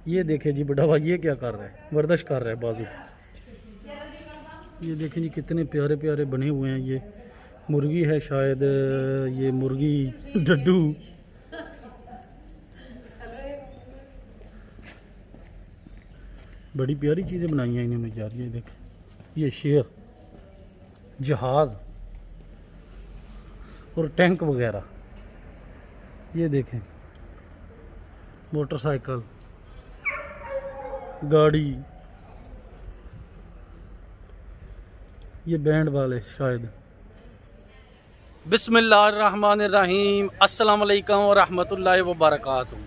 ये देखे जी बुढ़ावा, ये क्या कर रहा है, वर्जिश कर रहा है बाजू। ये देखें जी कितने प्यारे प्यारे बने हुए हैं। ये मुर्गी है शायद, ये मुर्गी डड्डू। बड़ी प्यारी चीज़ें बनाई हैं इन्होंने यार। ये देखें, ये शेर, जहाज़ और टैंक वगैरह। ये देखें, मोटरसाइकिल, गाड़ी, ये बैंड वाले शायद। बिस्मिल्लाहिर्रहमानिर्रहीम, अस्सलाम वालेकुम व रहमतुल्लाहि व बरकातुहू।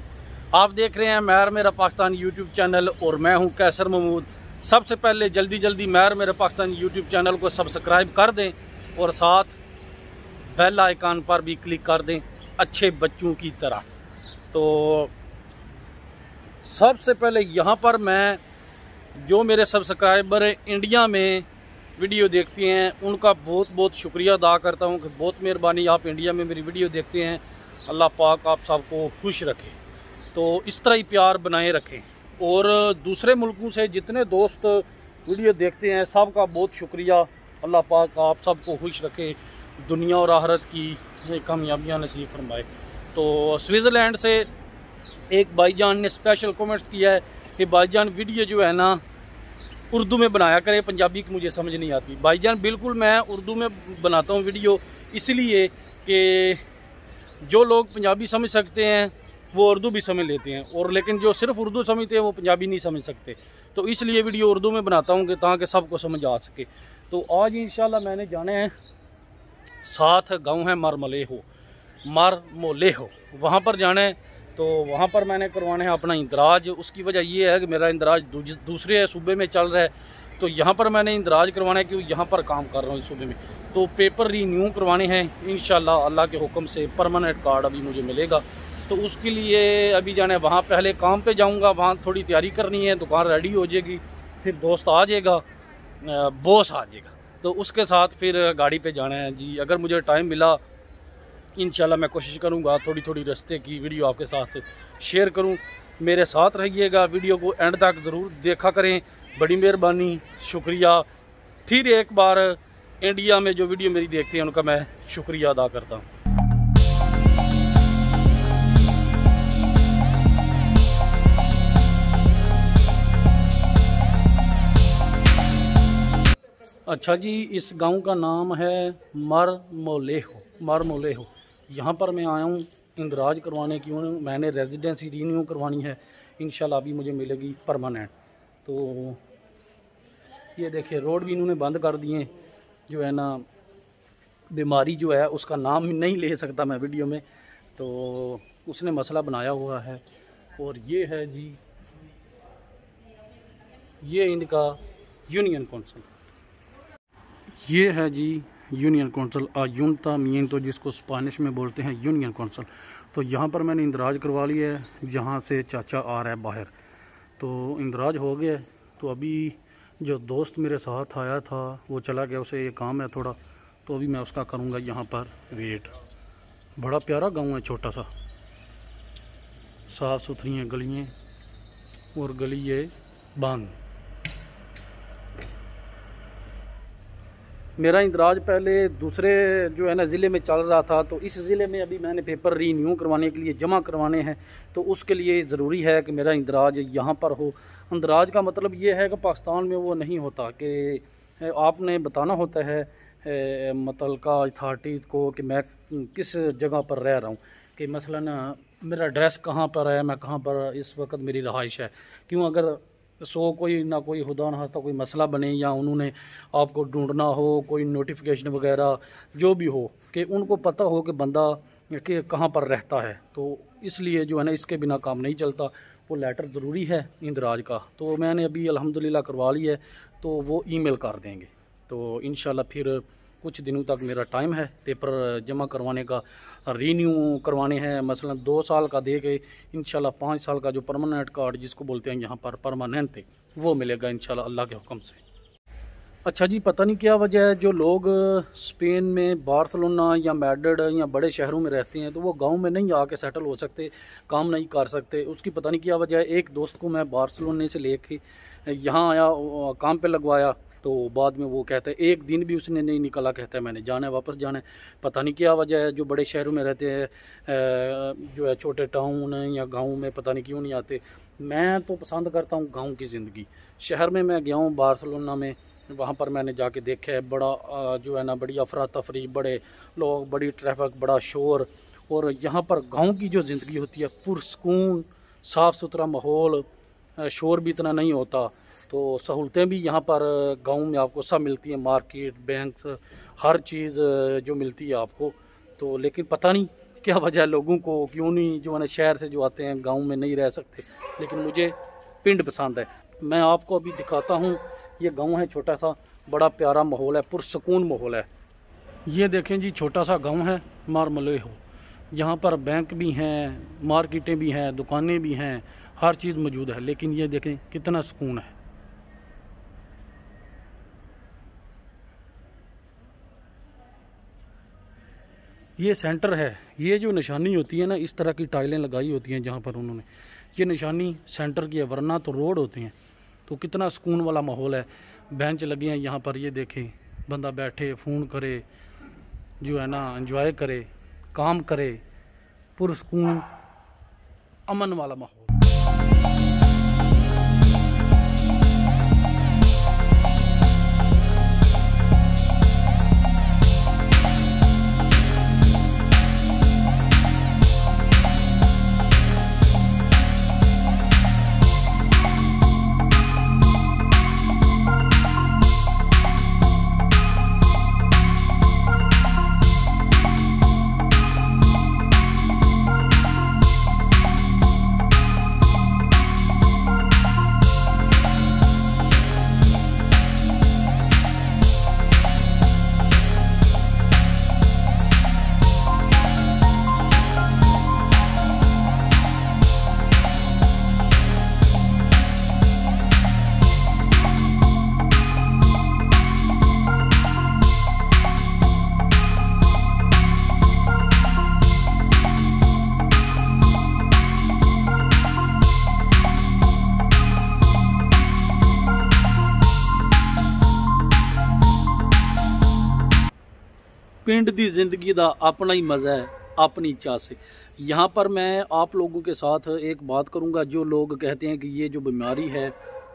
आप देख रहे हैं महर मेरा पाकिस्तान यूट्यूब चैनल और मैं हूं कैसर महमूद। सबसे पहले जल्दी महर मेरा पाकिस्तान यूट्यूब चैनल को सब्सक्राइब कर दें और साथ बेल आइकन पर भी क्लिक कर दें अच्छे बच्चों की तरह। तो सबसे पहले यहाँ पर मैं, जो मेरे सब्सक्राइबर इंडिया में वीडियो देखते हैं उनका बहुत बहुत शुक्रिया अदा करता हूँ कि बहुत मेहरबानी, आप इंडिया में मेरी वीडियो देखते हैं। अल्लाह पाक आप सबको खुश रखे, तो इस तरह ही प्यार बनाए रखें। और दूसरे मुल्कों से जितने दोस्त वीडियो देखते हैं सबका बहुत शुक्रिया। अल्लाह पाक आप सबको खुश रखे, दुनिया और आखिरत की कामयाबियाँ नसीब फरमाए। तो स्विट्ज़रलैंड से एक भाईजान ने स्पेशल कमेंट्स किया है कि भाईजान वीडियो जो है ना उर्दू में बनाया करें, पंजाबी की मुझे समझ नहीं आती। भाईजान बिल्कुल मैं उर्दू में बनाता हूँ वीडियो, इसलिए कि जो लोग पंजाबी समझ सकते हैं वो उर्दू भी समझ लेते हैं, और लेकिन जो सिर्फ उर्दू समझते हैं वो पंजाबी नहीं समझ सकते। तो इसलिए वीडियो उर्दू में बनाता हूँ कि ताकि सबको समझ आ सके। तो आज इंशाल्लाह मैंने जाने हैं, साथ गाँव है मरमोलेहो, वहाँ पर जाना है। तो वहाँ पर मैंने करवाना है अपना इंदराज। उसकी वजह ये है कि मेरा इंदराज दूसरे सूबे में चल रहा है, तो यहाँ पर मैंने इंदराज करवाना है क्योंकि यहाँ पर काम कर रहा हूँ इस सूबे में। तो पेपर रीन्यू करवाने हैं इंशाल्लाह, अल्लाह के हुक्म से परमानेंट कार्ड अभी मुझे मिलेगा। तो उसके लिए अभी जाना है वहाँ, पहले काम पे जाऊँगा, वहाँ थोड़ी तैयारी करनी है, दुकान रेडी हो जाएगी, फिर दोस्त आ जाएगा, बॉस आ जाएगा, तो उसके साथ फिर गाड़ी पे जाना है जी। अगर मुझे टाइम मिला इंशाल्लाह मैं कोशिश करूँगा थोड़ी थोड़ी रास्ते की वीडियो आपके साथ शेयर करूँ। मेरे साथ रहिएगा, वीडियो को एंड तक ज़रूर देखा करें, बड़ी मेहरबानी, शुक्रिया। फिर एक बार इंडिया में जो वीडियो मेरी देखते हैं उनका मैं शुक्रिया अदा करता हूँ। अच्छा जी, इस गांव का नाम है मरमोलेहो। यहाँ पर मैं आया हूँ इंदराज करवाने की। मैंने रेजिडेंसी रीन्यू करवानी है, इंशाल्लाह अभी मुझे मिलेगी परमानेंट। तो ये देखिए रोड भी इन्होंने बंद कर दिए, जो है ना बीमारी जो है उसका नाम नहीं ले सकता मैं वीडियो में, तो उसने मसला बनाया हुआ है। और ये है जी, ये इनका यूनियन कौंसिल, ये है जी यूनियन कौंसिल, आयुंतामिento जिसको स्पेनिश में बोलते हैं यूनियन कौंसिल। तो यहाँ पर मैंने इंदराज करवा लिया है, जहाँ से चाचा आ रहा है बाहर, तो इंदराज हो गया। तो अभी जो दोस्त मेरे साथ आया था वो चला गया, उसे ये काम है थोड़ा, तो अभी मैं उसका करूँगा यहाँ पर वेट। बड़ा प्यारा गाँव है, छोटा सा, साफ़ सुथरी हैं गलियाँ, और गली ये बंद। मेरा इंदराज पहले दूसरे जो है ना ज़िले में चल रहा था, तो इस ज़िले में अभी मैंने पेपर रीन्यू करवाने के लिए जमा करवाने हैं, तो उसके लिए ज़रूरी है कि मेरा इंदराज यहाँ पर हो। इंदराज का मतलब ये है कि पाकिस्तान में वो नहीं होता कि आपने बताना होता है मुतल्लिका अथॉरिटीज़ को कि मैं किस जगह पर रह रहा हूँ, कि मसलन मेरा एड्रेस कहाँ पर है, मैं कहाँ पर इस वक्त मेरी रहाइश है। क्यों, अगर कोई ना कोई खुदा न खास्ता कोई मसला बने या उन्होंने आपको ढूंढना हो, कोई नोटिफिकेशन वगैरह जो भी हो, कि उनको पता हो कि बंदा कि कहाँ पर रहता है, तो इसलिए जो है ना इसके बिना काम नहीं चलता। वो लेटर ज़रूरी है इंदराज का। तो मैंने अभी अल्हम्दुलिल्लाह करवा लिया है, तो वो ईमेल कर देंगे। तो इंशाल्लाह फिर कुछ दिनों तक मेरा टाइम है पेपर जमा करवाने का, रीन्यू करवाने हैं। मसलन 2 साल का दे के इंशाल्लाह 5 साल का जो परमानेंट कार्ड जिसको बोलते हैं यहाँ पर परमानेंट थे वो मिलेगा इंशाल्लाह अल्लाह के हुक्म से। अच्छा जी, पता नहीं क्या वजह है, जो लोग स्पेन में बार्सिलोना या मैड्रिड या बड़े शहरों में रहते हैं तो वो गांव में नहीं आके सेटल हो सकते, काम नहीं कर सकते। उसकी पता नहीं क्या वजह है। एक दोस्त को मैं बार्सिलोना से लेके यहाँ आया, काम पे लगवाया, तो बाद में वो कहता है एक दिन भी उसने नहीं निकला, कहता है मैंने जाना है, वापस जाना है। पता नहीं क्या वजह है। जो बड़े शहरों में रहते हैं, जो है छोटे टाउन या गाँव में, पता नहीं क्यों नहीं आते। मैं तो पसंद करता हूँ गाँव की ज़िंदगी। शहर में मैं गया हूँ बार्सिलोना में, वहाँ पर मैंने जाके देखा है, बड़ा जो है ना, बड़ी अफरा तफरी, बड़े लोग, बड़ी ट्रैफिक, बड़ा शोर। और यहाँ पर गांव की जो ज़िंदगी होती है, पुरसकून, साफ़ सुथरा माहौल, शोर भी इतना नहीं होता। तो सहूलतें भी यहाँ पर गांव में आपको सब मिलती हैं, मार्केट, बैंक, हर चीज़ जो मिलती है आपको। तो लेकिन पता नहीं क्या वजह है, लोगों को क्यों नहीं, जो है ना शहर से जो आते हैं गाँव में नहीं रह सकते। लेकिन मुझे पिंड पसंद है। मैं आपको अभी दिखाता हूँ। ये गांव है छोटा सा, बड़ा प्यारा माहौल है, पुरसकून माहौल है। ये देखें जी, छोटा सा गांव है मारमलेहो। यहाँ पर बैंक भी हैं, मार्केटें भी हैं, दुकानें भी हैं, हर चीज़ मौजूद है। लेकिन ये देखें कितना सुकून है। ये सेंटर है। ये जो निशानी होती है ना, इस तरह की टाइलें लगाई होती हैं जहाँ पर उन्होंने, ये निशानी सेंटर की है, वरना तो रोड होती हैं। तो कितना सुकून वाला माहौल है। बेंच लगे हैं यहाँ पर, ये देखें, बंदा बैठे, फ़ोन करे, जो है ना एंजॉय करे, काम करे, पुरसकून अमन वाला माहौल। पिंड दी जिंदगी दा अपना ही मज़ा है, अपनी इच्छा से। यहाँ पर मैं आप लोगों के साथ एक बात करूँगा। जो लोग कहते हैं कि ये जो बीमारी है,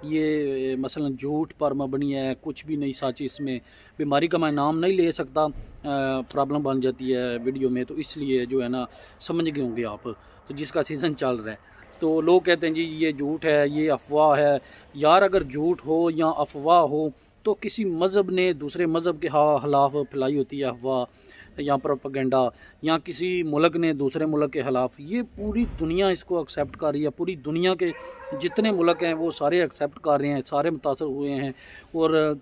ये मसलन झूठ पर मबनी है, कुछ भी नहीं सच इसमें, बीमारी का मैं नाम नहीं ले सकता, प्रॉब्लम बन जाती है वीडियो में, तो इसलिए जो है ना समझ गए होंगे आप। तो जिसका सीज़न चल रहा है, तो लोग कहते हैं जी ये झूठ है, ये अफवाह है। यार अगर झूठ हो या अफवाह हो तो किसी मज़हब ने दूसरे मज़हब के खिलाफ फैलाई होती है अफवाह या प्रोपेगेंडा, या किसी मुल्क ने दूसरे मुल्क के ख़िलाफ़। ये पूरी दुनिया इसको एक्सेप्ट कर रही है। पूरी दुनिया के जितने मुल्क हैं वो सारे एक्सेप्ट कर रहे हैं, सारे मुतासर हुए हैं। और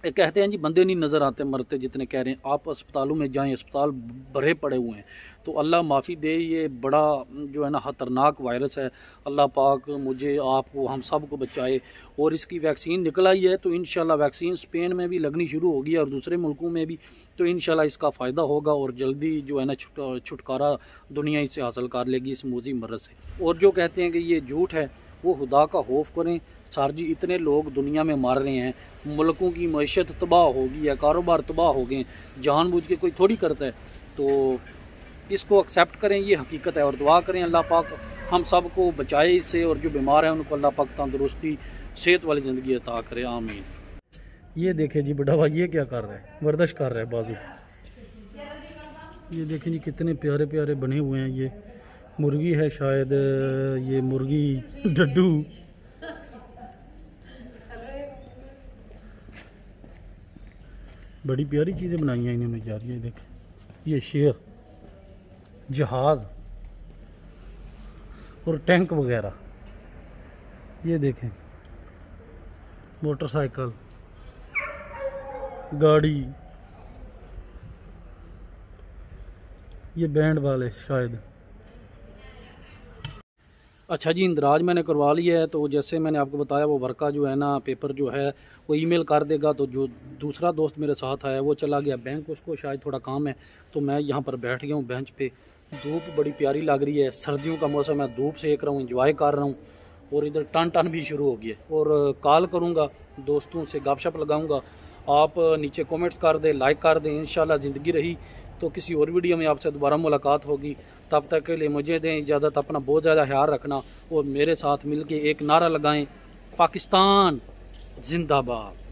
कहते हैं जी बंदे नहीं नज़र आते मरते जितने कह रहे हैं। आप अस्पतालों में जाएं, अस्पताल भरे पड़े हुए हैं। तो अल्लाह माफ़ी दे, ये बड़ा जो है ना ख़तरनाक वायरस है। अल्लाह पाक मुझे, आपको, हम सब को बचाए। और इसकी वैक्सीन निकल आई है, तो इंशाल्लाह वैक्सीन स्पेन में भी लगनी शुरू होगी और दूसरे मुल्कों में भी। तो इंशाल्लाह इसका फ़ायदा होगा और जल्दी जो है ना छुटकारा दुनिया इससे हासिल कर लेगी, इस मूजी मरज़ से। और जो कहते हैं कि ये झूठ है, वो खुदा का खौफ करें। सर जी इतने लोग दुनिया में मर रहे हैं, मुल्कों की मईशत तबाह हो गई है, कारोबार तबाह हो गए, जानबूझ के कोई थोड़ी करता है। तो इसको एक्सेप्ट करें, ये हकीकत है। और दुआ करें अल्लाह पाक हम सब को बचाए इससे, और जो बीमार हैं उनको अल्लाह पाक तंदुरुस्ती, सेहत वाली ज़िंदगी अता करे, आमीन। ये देखें जी बड़ा भाई, ये क्या कर रहा है, वर्जिश कर रहा है बाजू। ये देखें जी कितने प्यारे प्यारे बने हुए हैं। ये मुर्गी है शायद, ये मुर्गी डड्डू। बड़ी प्यारी चीज़ें बनाई हैं इन्होंने यार। ये देखें, ये शेर, जहाज़ और टैंक वगैरह। ये देखें, मोटरसाइकिल, गाड़ी, ये बैंड वाले शायद। अच्छा जी, इंदराज मैंने करवा लिया है। तो जैसे मैंने आपको बताया वो वर्क का जो है ना पेपर जो है वो ईमेल कर देगा। तो जो दूसरा दोस्त मेरे साथ आया वो चला गया बैंक, उसको शायद थोड़ा काम है। तो मैं यहाँ पर बैठ गया हूँ बेंच पे। धूप बड़ी प्यारी लग रही है, सर्दियों का मौसम है, धूप सेक रहा हूँ, इंजॉय कर रहा हूँ। और इधर टन टन भी शुरू हो गया और कॉल करूँगा दोस्तों से, गपशप लगाऊँगा। आप नीचे कमेंट्स कर दें, लाइक कर दें। इंशाल्लाह ज़िंदगी रही तो किसी और वीडियो में आपसे दोबारा मुलाकात होगी। तब तक के लिए मुझे दें इजाज़त। अपना बहुत ज़्यादा ख्याल रखना और मेरे साथ मिलके एक नारा लगाएं, पाकिस्तान जिंदाबाद।